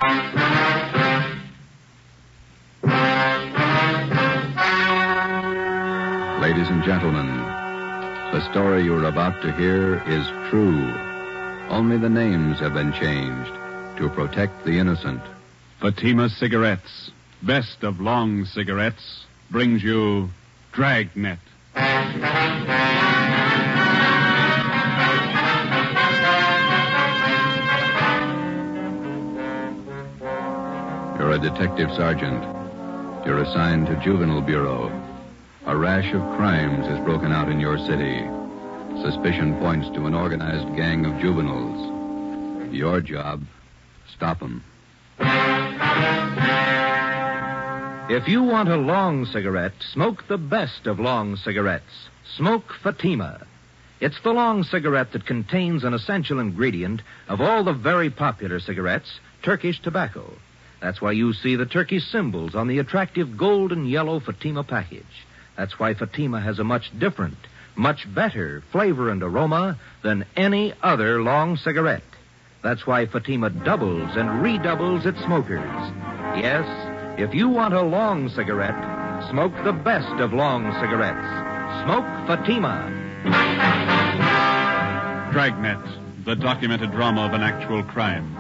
Ladies and gentlemen, the story you're about to hear is true. Only the names have been changed to protect the innocent. Fatima Cigarettes, best of long cigarettes, brings you Dragnet. You're a detective sergeant. You're assigned to Juvenile Bureau. A rash of crimes has broken out in your city. Suspicion points to an organized gang of juveniles. Your job, stop them. If you want a long cigarette, smoke the best of long cigarettes. Smoke Fatima. It's the long cigarette that contains an essential ingredient of all the very popular cigarettes, Turkish tobacco. That's why you see the Turkish symbols on the attractive gold and yellow Fatima package. That's why Fatima has a much different, much better flavor and aroma than any other long cigarette. That's why Fatima doubles and redoubles its smokers. Yes, if you want a long cigarette, smoke the best of long cigarettes. Smoke Fatima. Dragnet, the documented drama of an actual crime.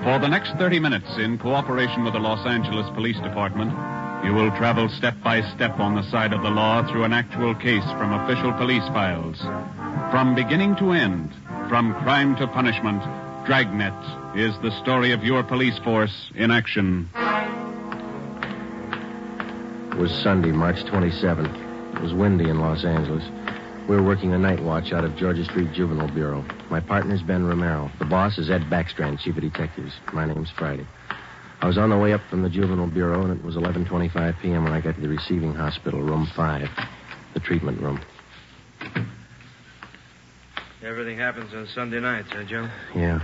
For the next 30 minutes, in cooperation with the Los Angeles Police Department, you will travel step by step on the side of the law through an actual case from official police files. From beginning to end, from crime to punishment, Dragnet is the story of your police force in action. It was Sunday, March 27th. It was windy in Los Angeles. We were working a night watch out of Georgia Street Juvenile Bureau. My partner's Ben Romero. The boss is Ed Backstrand, chief of detectives. My name's Friday. I was on the way up from the Juvenile Bureau, and it was 11:25 p.m. when I got to the receiving hospital, room 5, the treatment room. Everything happens on Sunday nights, huh, Joe? Yeah.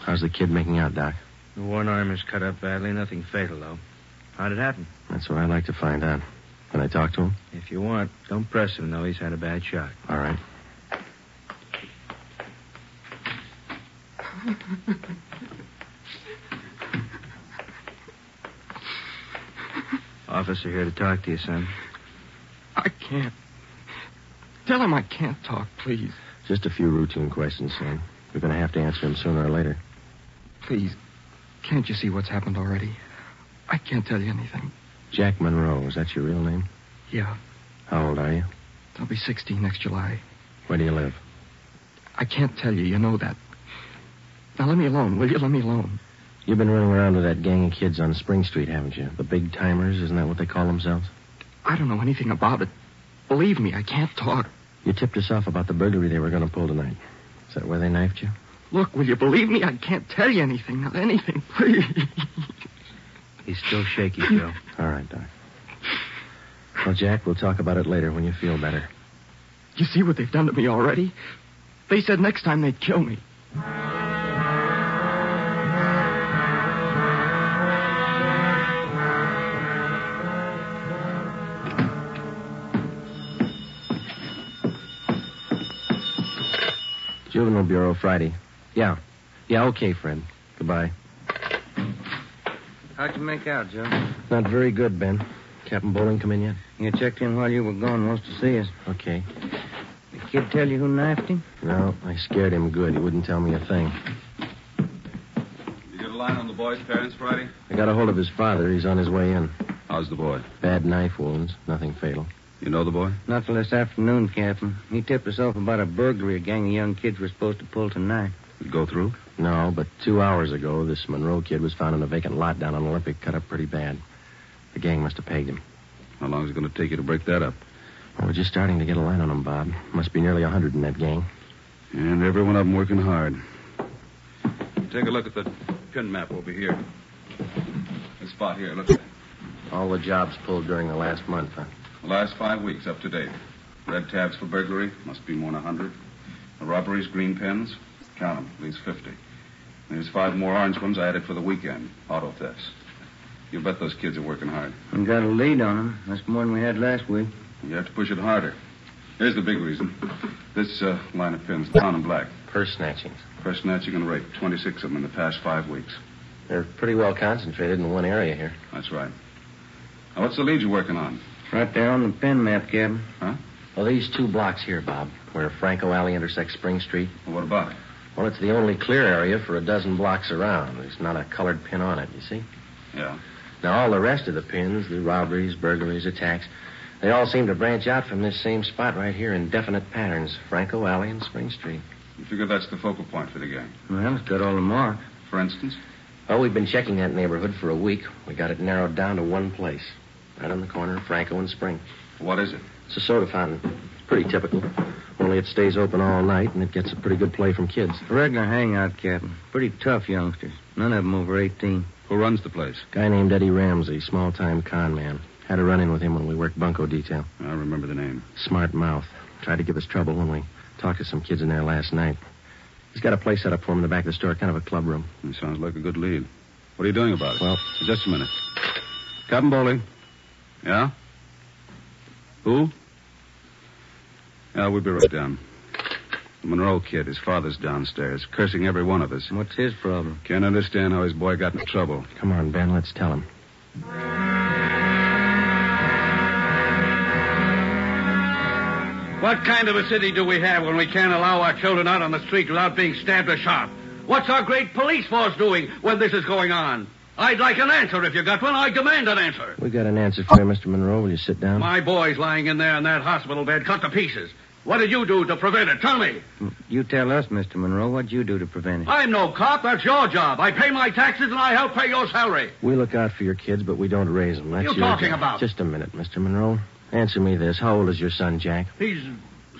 How's the kid making out, Doc? The one arm is cut up badly. Nothing fatal, though. How'd it happen? That's what I'd like to find out. Can I talk to him? If you want, don't press him, though. He's had a bad shock. All right. Officer here to talk to you, son. I can't. Tell him I can't talk, please. Just a few routine questions, son. We're going to have to answer them sooner or later. Please, can't you see what's happened already? I can't tell you anything. Jack Monroe, is that your real name? Yeah, How old are you? I'll be 16 next July. Where do you live? I can't tell you, you know that. Now let me alone, will you? Let me alone. You've been running around with that gang of kids on Spring Street, haven't you? The big timers, isn't that what they call themselves? I don't know anything about it. Believe me, I can't talk. You tipped us off about the burglary they were going to pull tonight. Is that where they knifed you? Look, will you believe me? I can't tell you anything. Not anything, please. He's still shaky, Joe. All right, Doc. Well, Jack, we'll talk about it later when you feel better. You see what they've done to me already? They said next time they'd kill me. Juvenile Bureau, Friday. Yeah, okay, Fred. Goodbye. How'd you make out, Joe? Not very good, Ben. Captain Bowling come in yet? You checked in while you were gone. Wants to see us. Okay. The kid tell you who knifed him? No, I scared him good. He wouldn't tell me a thing. You get a line on the boy's parents, Friday? I got a hold of his father. He's on his way in. How's the boy? Bad knife wounds. Nothing fatal. You know the boy? Not till this afternoon, Captain. He tipped us off about a burglary a gang of young kids were supposed to pull tonight. Did it go through? No, but 2 hours ago, this Monroe kid was found in a vacant lot down on Olympic, cut up pretty bad. The gang must have pegged him. How long is it going to take you to break that up? Well, we're just starting to get a line on him, Bob. Must be nearly 100 in that gang. And every one of them working hard. Take a look at the pin map over here. This spot here, look at it. All the jobs pulled during the last month, huh? The last 5 weeks, up to date. Red tabs for burglary, must be more than 100. The robberies, green pens, count them, at least 50. There's 5 more orange ones I added for the weekend, auto thefts. You bet those kids are working hard. We got a lead on them. That's more than we had last week. You have to push it harder. Here's the big reason. This line of pins, down in black. Purse snatchings. Purse snatching and rape, 26 of them in the past 5 weeks. They're pretty well concentrated in one area here. That's right. Now, what's the lead you're working on? Right there on the pin map, Captain. Huh? Well, these 2 blocks here, Bob, where Franco Alley intersects Spring Street. Well, what about it? Well, it's the only clear area for a dozen blocks around. There's not a colored pin on it, you see? Yeah. Now, all the rest of the pins, the robberies, burglaries, attacks, they all seem to branch out from this same spot right here in definite patterns. Franco Alley and Spring Street. You figure that's the focal point for the gang? Well, it's got all the marks. For instance? Oh, we've been checking that neighborhood for a week. We got it narrowed down to one place. Right on the corner of Franco and Spring. What is it? It's a soda fountain. It's pretty typical. Only it stays open all night, and it gets a pretty good play from kids. A regular hangout, Captain. Pretty tough youngsters. None of them over 18. Who runs the place? Guy named Eddie Ramsey, small-time con man. Had a run-in with him when we worked bunco detail. I remember the name. Smart mouth. Tried to give us trouble when we talked to some kids in there last night. He's got a place set up for him in the back of the store, kind of a club room. It sounds like a good lead. What are you doing about it? Well, just a minute. Captain Bowling. Yeah? Who? Yeah, we'll be right down. The Monroe kid, his father's downstairs, cursing every one of us. What's his problem? Can't understand how his boy got in trouble. Come on, Ben, let's tell him. What kind of a city do we have when we can't allow our children out on the street without being stabbed or shot? What's our great police force doing when this is going on? I'd like an answer if you got one. I demand an answer. We got an answer for you, Mr. Monroe. Will you sit down? My boy's lying in there in that hospital bed, cut to pieces. What did you do to prevent it? Tell me. You tell us, Mr. Monroe, what'd you do to prevent it? I'm no cop. That's your job. I pay my taxes and I help pay your salary. We look out for your kids, but we don't raise them. That's What are you your talking job. about? Just a minute, Mr. Monroe. Answer me this. How old is your son, Jack? He's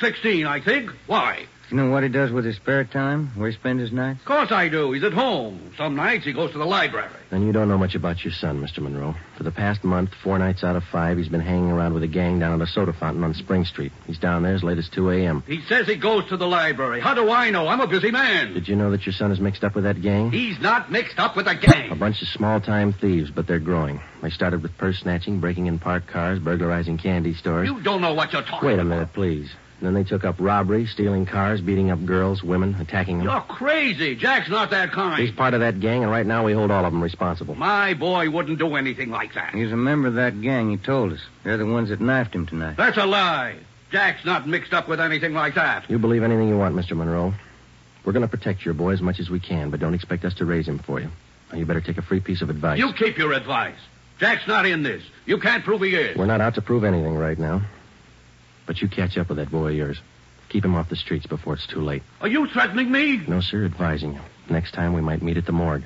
16, I think. Why? You know what he does with his spare time? Where he spends his nights? Of course I do. He's at home. Some nights he goes to the library. Then you don't know much about your son, Mr. Monroe. For the past month, 4 nights out of 5, he's been hanging around with a gang down at the soda fountain on Spring Street. He's down there as late as 2 a.m. He says he goes to the library. How do I know? I'm a busy man. Did you know that your son is mixed up with that gang? He's not mixed up with a A gang. bunch of small-time thieves, but they're growing. They started with purse snatching, breaking in parked cars, burglarizing candy stores. You don't know what you're talking Wait a about. minute, please. And then they took up robbery, stealing cars, beating up girls, women, attacking them. You're crazy. Jack's not that kind. He's part of that gang, and right now we hold all of them responsible. My boy wouldn't do anything like that. He's a member of that gang, he told us. They're the ones that knifed him tonight. That's a lie. Jack's not mixed up with anything like that. You believe anything you want, Mr. Monroe. We're going to protect your boy as much as we can, but don't expect us to raise him for you. Now, you better take a free piece of advice. You keep your advice. Jack's not in this. You can't prove he is. We're not out to prove anything right now. But you catch up with that boy of yours. Keep him off the streets before it's too late. Are you threatening me? No, sir, advising you. Next time we might meet at the morgue.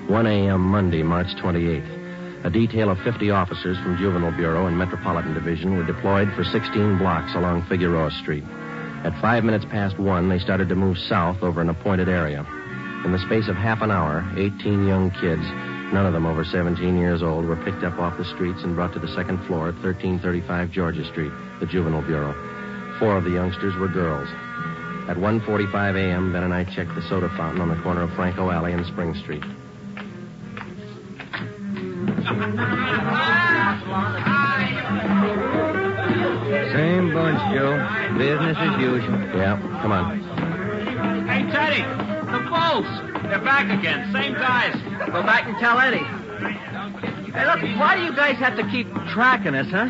1 a.m. Monday, March 28th. A detail of 50 officers from Juvenile Bureau and Metropolitan Division were deployed for 16 blocks along Figueroa Street. At 5 minutes past 1, they started to move south over an appointed area. In the space of half an hour, 18 young kids, none of them over 17 years old, were picked up off the streets and brought to the second floor at 1335 Georgia Street, the Juvenile Bureau. 4 of the youngsters were girls. At 1:45 a.m., Ben and I checked the soda fountain on the corner of Franco Alley and Spring Street. Same bunch, Joe. Business as usual. Yeah, come on. Hey, Teddy, the Bulls. They're back again. Same guys. Go back and tell Eddie. Hey, look, why do you guys have to keep tracking us, huh?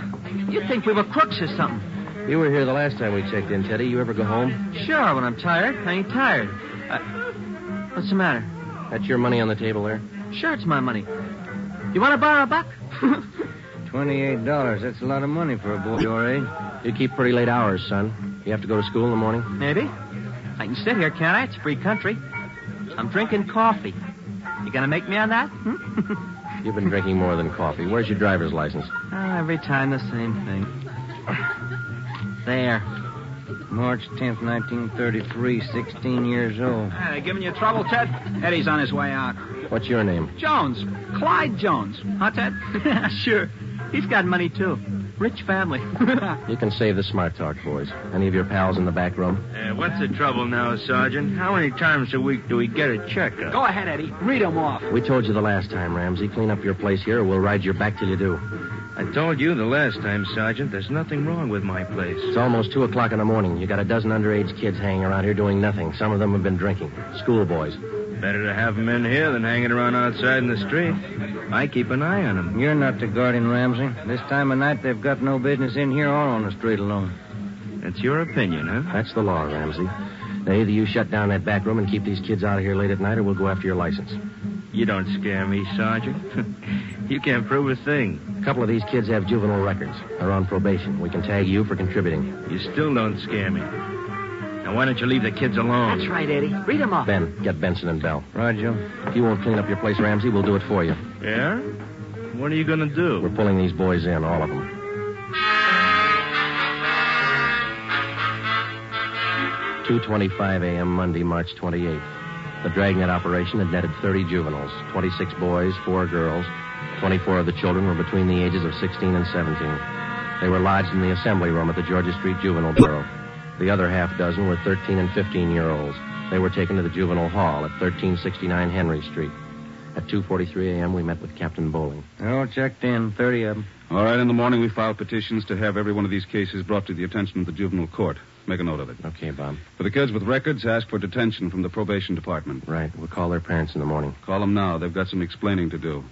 You'd think we were crooks or something. You were here the last time we checked in, Teddy. You ever go home? Sure, when I'm tired. I ain't tired. What's the matter? That's your money on the table there? Sure, it's my money. You want to borrow a buck? $28. That's a lot of money for a boy your age. You keep pretty late hours, son. You have to go to school in the morning? Maybe. I can sit here, can't I? It's free country. I'm drinking coffee. You gonna make me on that? You've been drinking more than coffee. Where's your driver's license? Every time the same thing. There. March 10th, 1933, 16 years old. Hey, giving you trouble, Ted? Eddie's on his way out. What's your name? Jones. Clyde Jones. Huh, Ted? Sure. He's got money, too. Rich family. You can save the smart talk, boys. Any of your pals in the back room? What's the trouble now, Sergeant? How many times a week do we get a checkup? Go ahead, Eddie. Read 'em off. We told you the last time, Ramsey. Clean up your place here or we'll ride your back till you do. I told you the last time, Sergeant, there's nothing wrong with my place. It's almost 2 o'clock in the morning. You got a dozen underage kids hanging around here doing nothing. Some of them have been drinking. Schoolboys. Better to have them in here than hanging around outside in the street. I keep an eye on them. You're not the guardian, Ramsey. This time of night, they've got no business in here or on the street alone. That's your opinion, huh? That's the law, Ramsey. Now, either you shut down that back room and keep these kids out of here late at night, or we'll go after your license. You don't scare me, Sergeant. You can't prove a thing. A couple of these kids have juvenile records. They're on probation. We can tag you for contributing. You still don't scare me. Now, why don't you leave the kids alone? That's right, Eddie. Read them off. Ben, get Benson and Bell. Roger. If you won't clean up your place, Ramsey, we'll do it for you. Yeah? What are you going to do? We're pulling these boys in, all of them. "2:25 a.m. Monday, March 28th. The Dragnet operation had netted 30 juveniles, 26 boys, 4 girls. 24 of the children were between the ages of 16 and 17. They were lodged in the assembly room at the Georgia Street Juvenile Bureau. The other half dozen were 13 and 15-year-olds. They were taken to the juvenile hall at 1369 Henry Street. At 2:43 a.m., we met with Captain Bowling. They're all checked in, 30 of them. All right, in the morning we filed petitions to have every one of these cases brought to the attention of the juvenile court. Make a note of it. Okay, Bob. For the kids with records, ask for detention from the probation department. Right. We'll call their parents in the morning. Call them now. They've got some explaining to do.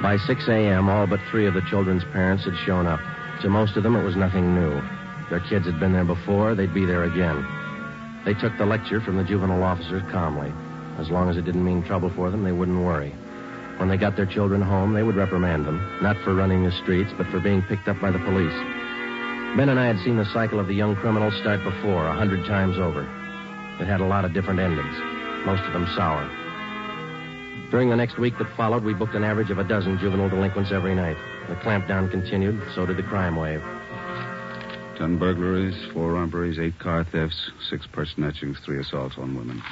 By 6 a.m., all but 3 of the children's parents had shown up. To most of them, it was nothing new. Their kids had been there before. They'd be there again. They took the lecture from the juvenile officers calmly. As long as it didn't mean trouble for them, they wouldn't worry. When they got their children home, they would reprimand them, not for running the streets, but for being picked up by the police. Ben and I had seen the cycle of the young criminals start before, 100 times over. It had a lot of different endings, most of them sour. During the next week that followed, we booked an average of a dozen juvenile delinquents every night. The clampdown continued, so did the crime wave. 10 burglaries, 4 robberies, 8 car thefts, 6 person etchings, 3 assaults on women.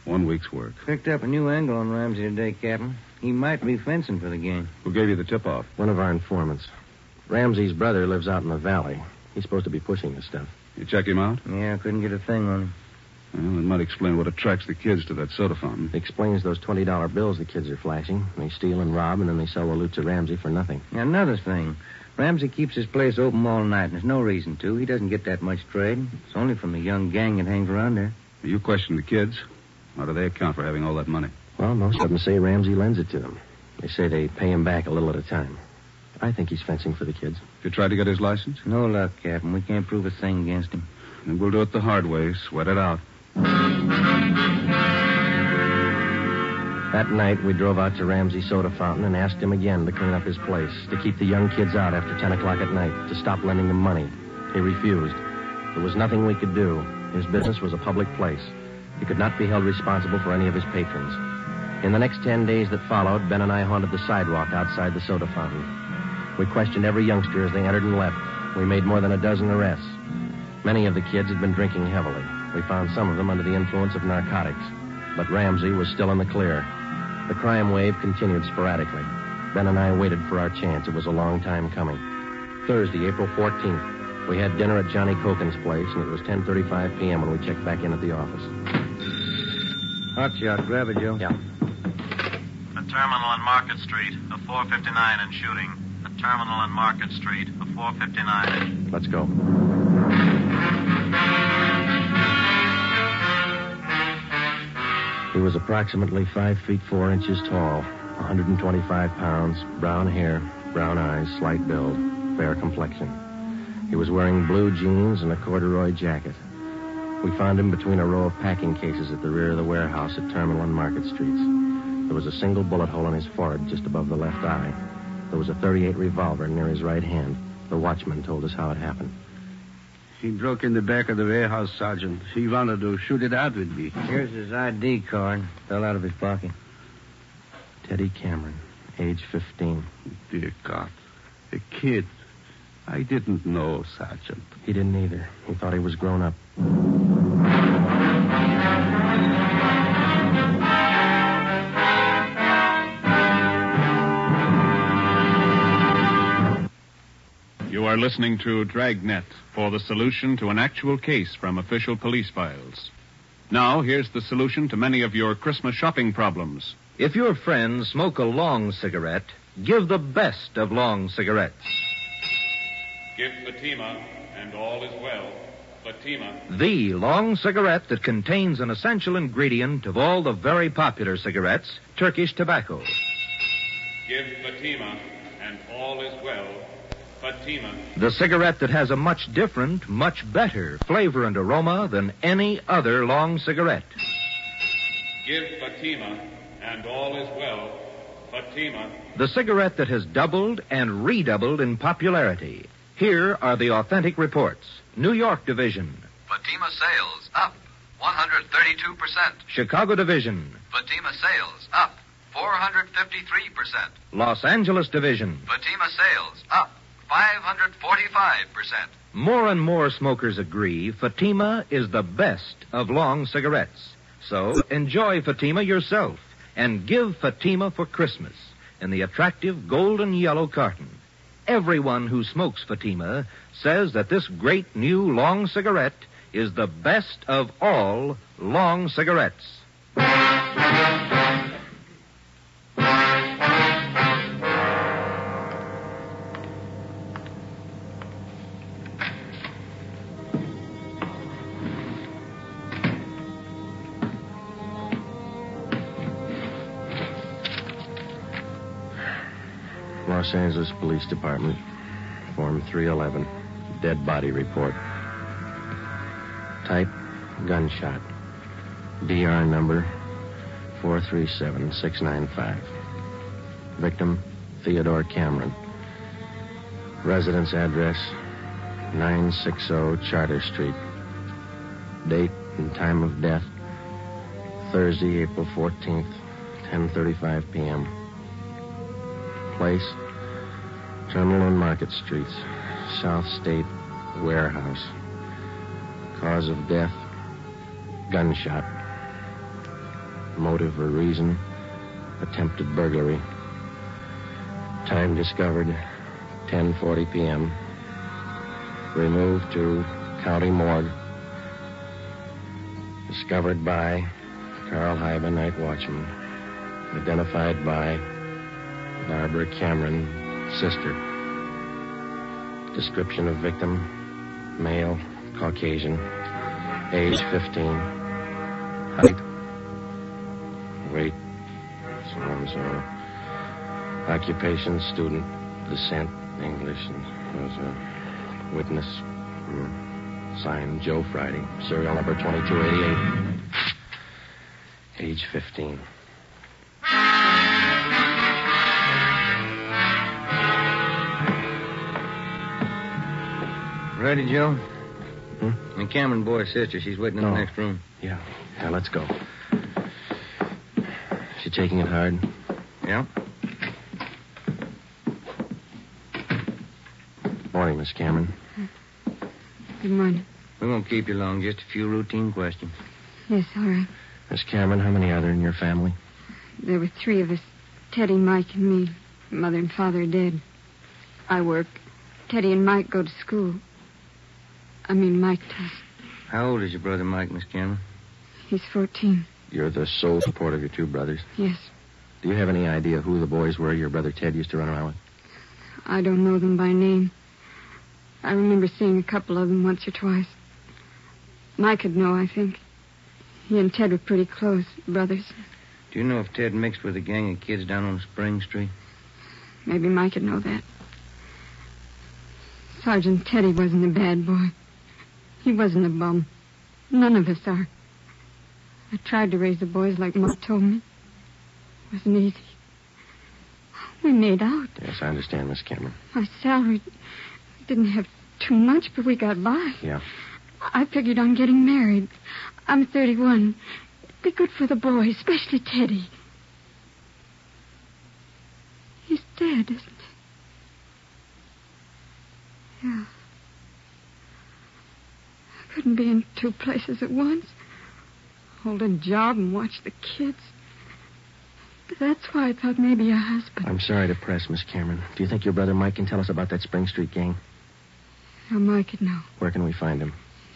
1 week's work. Picked up a new angle on Ramsey today, Captain. He might be fencing for the gang. Who gave you the tip-off? One of our informants. Ramsey's brother lives out in the valley. He's supposed to be pushing this stuff. You check him out? Yeah, I couldn't get a thing on him. Well, it might explain what attracts the kids to that soda fountain. It explains those $20 bills the kids are flashing. They steal and rob, and then they sell the loot to Ramsey for nothing. Now, another thing. Ramsey keeps his place open all night, and there's no reason to. He doesn't get that much trade. It's only from the young gang that hangs around there. You question the kids. How do they account for having all that money? Well, most of them say Ramsey lends it to them. They say they pay him back a little at a time. I think he's fencing for the kids. You tried to get his license? No luck, Captain. We can't prove a thing against him. Then we'll do it the hard way. Sweat it out. That night, we drove out to Ramsey's soda fountain and asked him again to clean up his place, to keep the young kids out after 10 o'clock at night, to stop lending them money. He refused. There was nothing we could do. His business was a public place. He could not be held responsible for any of his patrons. In the next 10 days that followed, Ben and I haunted the sidewalk outside the soda fountain. We questioned every youngster as they entered and left. We made more than a dozen arrests. Many of the kids had been drinking heavily. We found some of them under the influence of narcotics. But Ramsey was still in the clear. The crime wave continued sporadically. Ben and I waited for our chance. It was a long time coming. Thursday, April 14th, we had dinner at Johnny Cokin's place, and it was 10:35 p.m. when we checked back in at the office. Hot shot. Grab it, Joe. Yeah. The terminal on Market Street, a 459 and shooting. The terminal on Market Street, a 459. Let's go. He was approximately 5 feet 4 inches tall, 125 pounds, brown hair, brown eyes, slight build, fair complexion. He was wearing blue jeans and a corduroy jacket. We found him between a row of packing cases at the rear of the warehouse at Terminal and Market Streets. There was a single bullet hole in his forehead just above the left eye. There was a .38 revolver near his right hand. The watchman told us how it happened. He broke in the back of the warehouse, Sergeant. He wanted to shoot it out with me. Here's his ID card. Fell out of his pocket. Teddy Cameron, age 15. Dear God. A kid. I didn't know, Sergeant. He didn't either. He thought he was grown up. You are listening to Dragnet for the solution to an actual case from official police files. Now, here's the solution to many of your Christmas shopping problems. If your friends smoke a long cigarette, give the best of long cigarettes. Give Fatima, and all is well. Fatima. The long cigarette that contains an essential ingredient of all the very popular cigarettes, Turkish tobacco. Give Fatima, and all is well. Fatima. The cigarette that has a much different, much better flavor and aroma than any other long cigarette. Give Fatima, and all is well. Fatima. The cigarette that has doubled and redoubled in popularity. Here are the authentic reports. New York Division. Fatima sales up 132%. Chicago Division. Fatima sales up 453%. Los Angeles Division. Fatima sales up 545%. More and more smokers agree Fatima is the best of long cigarettes. So enjoy Fatima yourself and give Fatima for Christmas in the attractive golden yellow carton. Everyone who smokes Fatima says that this great new long cigarette is the best of all long cigarettes. Los Angeles Police Department, Form 311, dead body report. Type, gunshot. DR number 437695. Victim, Theodore Cameron. Residence address, 960 Charter Street. Date and time of death, Thursday, April 14th, 10:35 p.m. Place, Terminal and Market Streets, South State Warehouse. Cause of death, gunshot. Motive or reason, attempted burglary. Time discovered, 10:40 p.m. Removed to County Morgue. Discovered by Carl Hyba, night watchman. Identified by Barbara Cameron, sister. Description of victim, male, Caucasian, age 15, height, weight, so and so. Occupation, student, descent, English, and there's a witness, signed Joe Friday, serial number 2288, age 15. Ready, Joe? The Cameron boy's sister. She's waiting in the next room. Yeah, let's go. She taking it hard? Yeah. Morning, Miss Cameron. Good morning. We won't keep you long. Just a few routine questions. Yes, all right. Miss Cameron, how many are there in your family? There were three of us. Teddy, Mike, and me. Mother and father are dead. I work. Teddy and Mike go to school. Mike does. How old is your brother Mike, Miss Cameron? He's 14. You're the sole support of your two brothers? Yes. Do you have any idea who the boys were your brother Ted used to run around with? I don't know them by name. I remember seeing a couple of them once or twice. Mike would know, I think. He and Ted were pretty close, brothers. Do you know if Ted mixed with a gang of kids down on Spring Street? Maybe Mike would know that. Sergeant Teddy wasn't a bad boy. He wasn't a bum. None of us are. I tried to raise the boys like Ma told me. It wasn't easy. We made out. Yes, I understand, Miss Cameron. My salary didn't have too much, but we got by. Yeah. I figured on getting married. I'm 31. It'd be good for the boys, especially Teddy. He's dead, isn't he? Yeah. I couldn't be in two places at once. Hold a job and watch the kids. But that's why I thought maybe a husband. I'm sorry to press, Miss Cameron. Do you think your brother Mike can tell us about that Spring Street gang? Now, Mike could know. Where can we find him?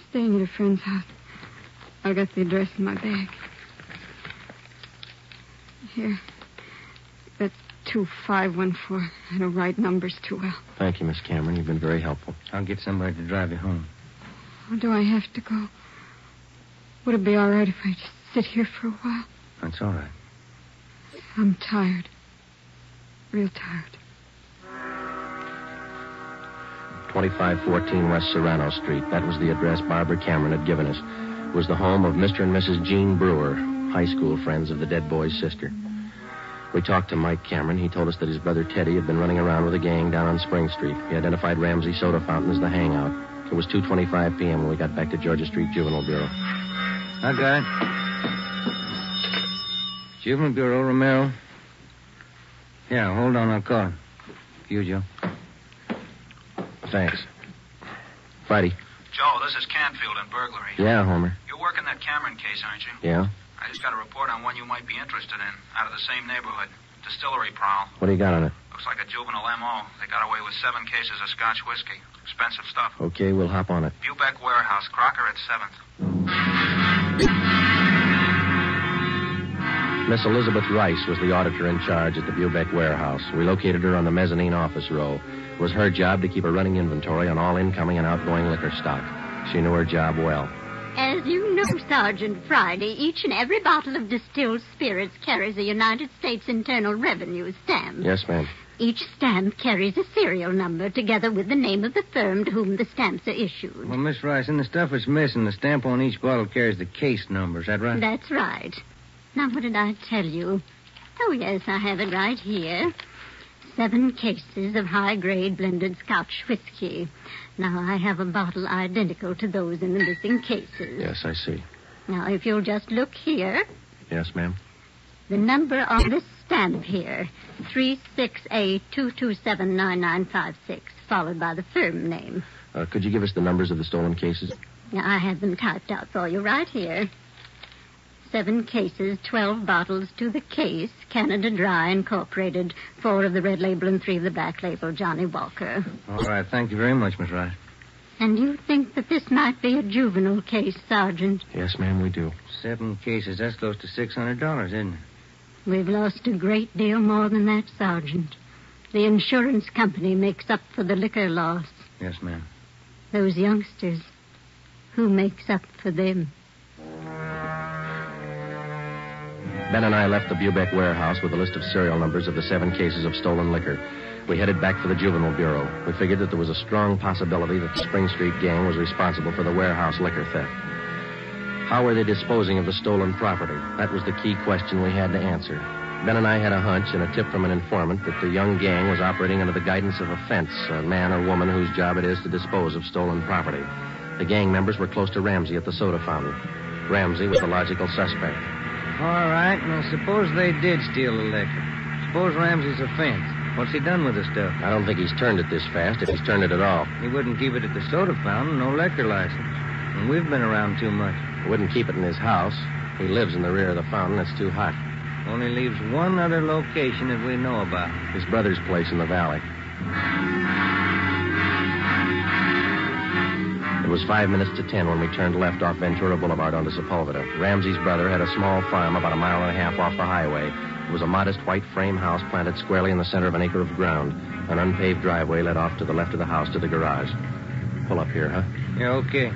Staying at a friend's house. I got the address in my bag. Here. That's 2514. I don't write numbers too well. Thank you, Miss Cameron. You've been very helpful. I'll get somebody to drive you home. Or do I have to go? Would it be all right if I just sit here for a while? That's all right. I'm tired. Real tired. 2514 West Serrano Street. That was the address Barbara Cameron had given us. It was the home of Mr. and Mrs. Jean Brewer, high school friends of the dead boy's sister. We talked to Mike Cameron. He told us that his brother Teddy had been running around with a gang down on Spring Street. He identified Ramsey Soda Fountain as the hangout. It was 2:25 p.m. when we got back to Georgia Street Juvenile Bureau. I got it. Juvenile Bureau, Romero. Yeah, hold on, I'll call him. You, Joe. Thanks. Friday. Joe, this is Canfield in burglary. Yeah, Homer. You're working that Cameron case, aren't you? Yeah? I just got a report on one you might be interested in, out of the same neighborhood. Distillery prowl. What do you got on it? Looks like a juvenile M.O. They got away with 7 cases of Scotch whiskey. Expensive stuff. Okay, we'll hop on it. Bubeck Warehouse, Crocker at 7th. Miss Elizabeth Rice was the auditor in charge at the Bubeck Warehouse. We located her on the mezzanine office row. It was her job to keep a running inventory on all incoming and outgoing liquor stock. She knew her job well. As you know, Sergeant Friday, each and every bottle of distilled spirits carries a United States Internal Revenue stamp. Yes, ma'am. Each stamp carries a serial number together with the name of the firm to whom the stamps are issued. Well, Miss Rice, in the stuff that's missing, the stamp on each bottle carries the case number. Is that right? That's right. Now, what did I tell you? Oh, yes, I have it right here. 7 cases of high-grade blended Scotch whiskey. Now, I have a bottle identical to those in the missing cases. Yes, I see. Now, if you'll just look here. Yes, ma'am. The number on this stamp here, 36A2279956, followed by the firm name. Could you give us the numbers of the stolen cases? Now, I have them typed out for you right here. 7 cases, 12 bottles to the case, Canada Dry Incorporated, 4 of the red label and 3 of the black label, Johnny Walker. All right, thank you very much, Miss Rice. And you think that this might be a juvenile case, Sergeant? Yes, ma'am, we do. 7 cases, that's close to $600, isn't it? We've lost a great deal more than that, Sergeant. The insurance company makes up for the liquor loss. Yes, ma'am. Those youngsters, who makes up for them? Ben and I left the Bubeck Warehouse with a list of serial numbers of the 7 cases of stolen liquor. We headed back for the Juvenile Bureau. We figured that there was a strong possibility that the Spring Street gang was responsible for the warehouse liquor theft. How were they disposing of the stolen property? That was the key question we had to answer. Ben and I had a hunch and a tip from an informant that the young gang was operating under the guidance of a fence, a man or woman whose job it is to dispose of stolen property. The gang members were close to Ramsey at the soda fountain. Ramsey was the logical suspect. All right, now suppose they did steal the liquor. Suppose Ramsey's a fence. What's he done with the stuff? I don't think he's turned it this fast, if he's turned it at all. He wouldn't keep it at the soda fountain, no liquor license. And we've been around too much. He wouldn't keep it in his house. He lives in the rear of the fountain. It's too hot. Only leaves one other location that we know about. His brother's place in the valley. It was 5 minutes to 10 when we turned left off Ventura Boulevard onto Sepulveda. Ramsey's brother had a small farm about a mile and a half off the highway. It was a modest white frame house planted squarely in the center of an acre of ground. An unpaved driveway led off to the left of the house to the garage. Pull up here, huh? Yeah, okay.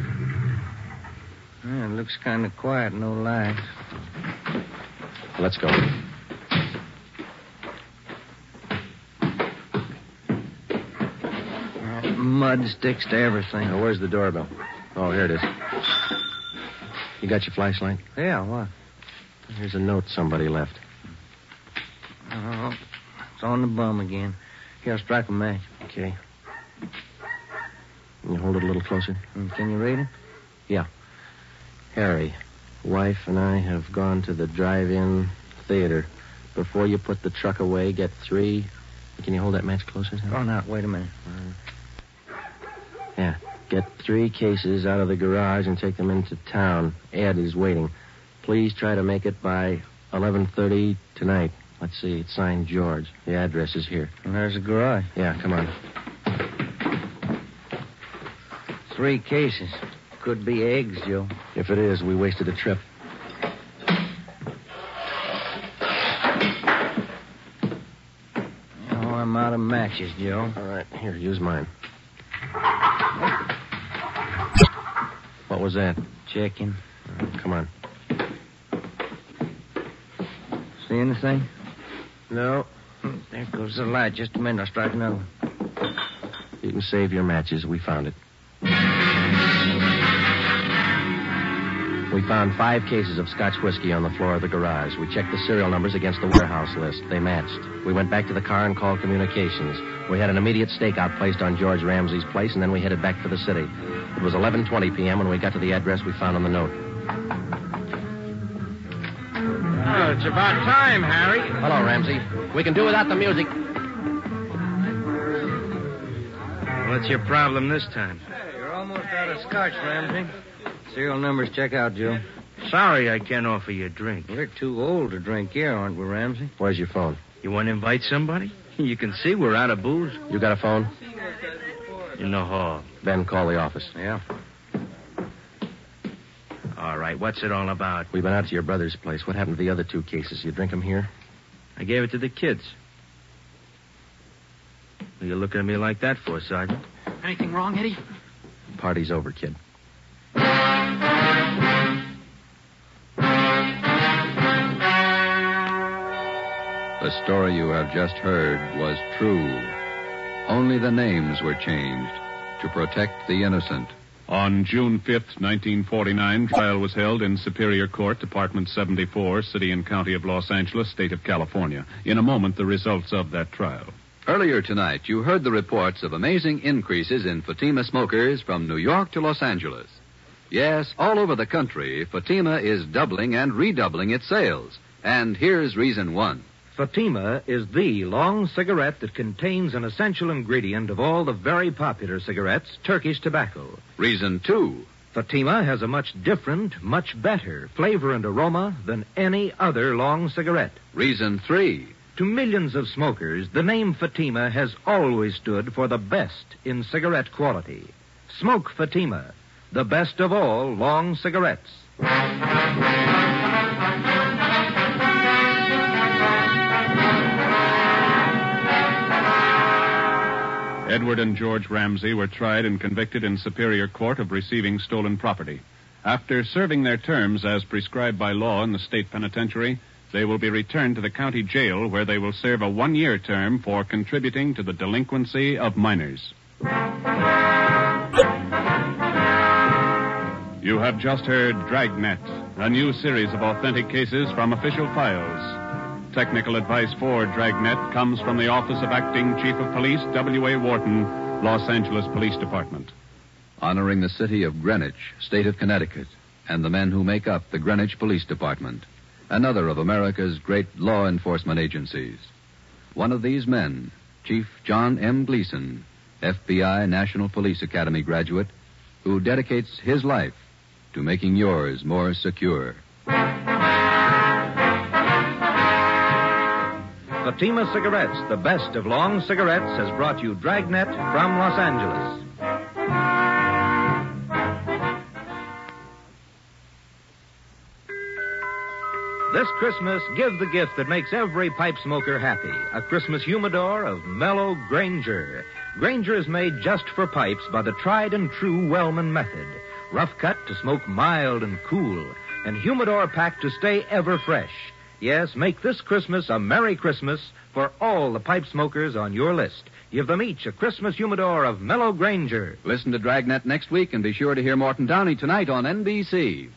It looks kind of quiet, no lights. Let's go. Mud sticks to everything. Now, where's the doorbell? Oh, here it is. You got your flashlight? Yeah, what? Here's a note somebody left. Oh, it's on the bum again. Here, I'll strike a match. Okay. Can you hold it a little closer? Can you read it? Yeah. Harry, wife and I have gone to the drive-in theater. Before you put the truck away, get 3... Can you hold that match closer? Oh, now, wait a minute. Yeah. Get 3 cases out of the garage and take them into town. Ed is waiting. Please try to make it by 11:30 tonight. Let's see. It's signed George. The address is here. And there's the garage. Yeah, come on. 3 cases. Could be eggs, Joe. If it is, we wasted a trip. out of matches, Joe. All right, here, use mine. What was that? Checking. Come on. See anything? No. There goes the light. Just a minute, I'll strike another one. You can save your matches. We found it. We found 5 cases of Scotch whiskey on the floor of the garage. We checked the serial numbers against the warehouse list. They matched. We went back to the car and called communications. We had an immediate stakeout placed on George Ramsey's place, and then we headed back for the city. It was 11:20 p.m. when we got to the address we found on the note. Oh, it's about time, Harry. Hello, Ramsey. We can do without the music. What's your problem this time? Hey, you're almost out of Scotch, Ramsey. Serial numbers check out, Joe. Sorry I can't offer you a drink. We're too old to drink here, aren't we, Ramsey? Where's your phone? You want to invite somebody? You can see we're out of booze. You got a phone? In the hall. Ben, call the office. Yeah. All right, what's it all about? We've been out to your brother's place. What happened to the other 2 cases? You drink them here? I gave it to the kids. What are you looking at me like that for, Sergeant? Anything wrong, Eddie? Party's over, kid. The story you have just heard was true. Only the names were changed to protect the innocent. On June 5th, 1949, trial was held in Superior Court, Department 74, City and County of Los Angeles, State of California. In a moment, the results of that trial. Earlier tonight, you heard the reports of amazing increases in Fatima smokers from New York to Los Angeles. Yes, all over the country, Fatima is doubling and redoubling its sales. And here's reason 1. Fatima is the long cigarette that contains an essential ingredient of all the very popular cigarettes, Turkish tobacco. Reason 2. Fatima has a much different, much better flavor and aroma than any other long cigarette. Reason 3. To millions of smokers, the name Fatima has always stood for the best in cigarette quality. Smoke Fatima, the best of all long cigarettes. Edward and George Ramsey were tried and convicted in Superior Court of receiving stolen property. After serving their terms as prescribed by law in the state penitentiary, they will be returned to the county jail where they will serve a 1-year term for contributing to the delinquency of minors. You have just heard Dragnet, a new series of authentic cases from official files. Technical advice for Dragnet comes from the Office of Acting Chief of Police, W.A. Wharton, Los Angeles Police Department. Honoring the city of Greenwich, state of Connecticut, and the men who make up the Greenwich Police Department, another of America's great law enforcement agencies. One of these men, Chief John M. Gleason, FBI National Police Academy graduate, who dedicates his life to making yours more secure. Fatima Cigarettes, the best of long cigarettes, has brought you Dragnet from Los Angeles. This Christmas, give the gift that makes every pipe smoker happy. A Christmas humidor of mellow Granger. Granger is made just for pipes by the tried and true Wellman method. Rough cut to smoke mild and cool, and humidor packed to stay ever fresh. Yes, make this Christmas a Merry Christmas for all the pipe smokers on your list. Give them each a Christmas humidor of mellow Granger. Listen to Dragnet next week and be sure to hear Morton Downey tonight on NBC.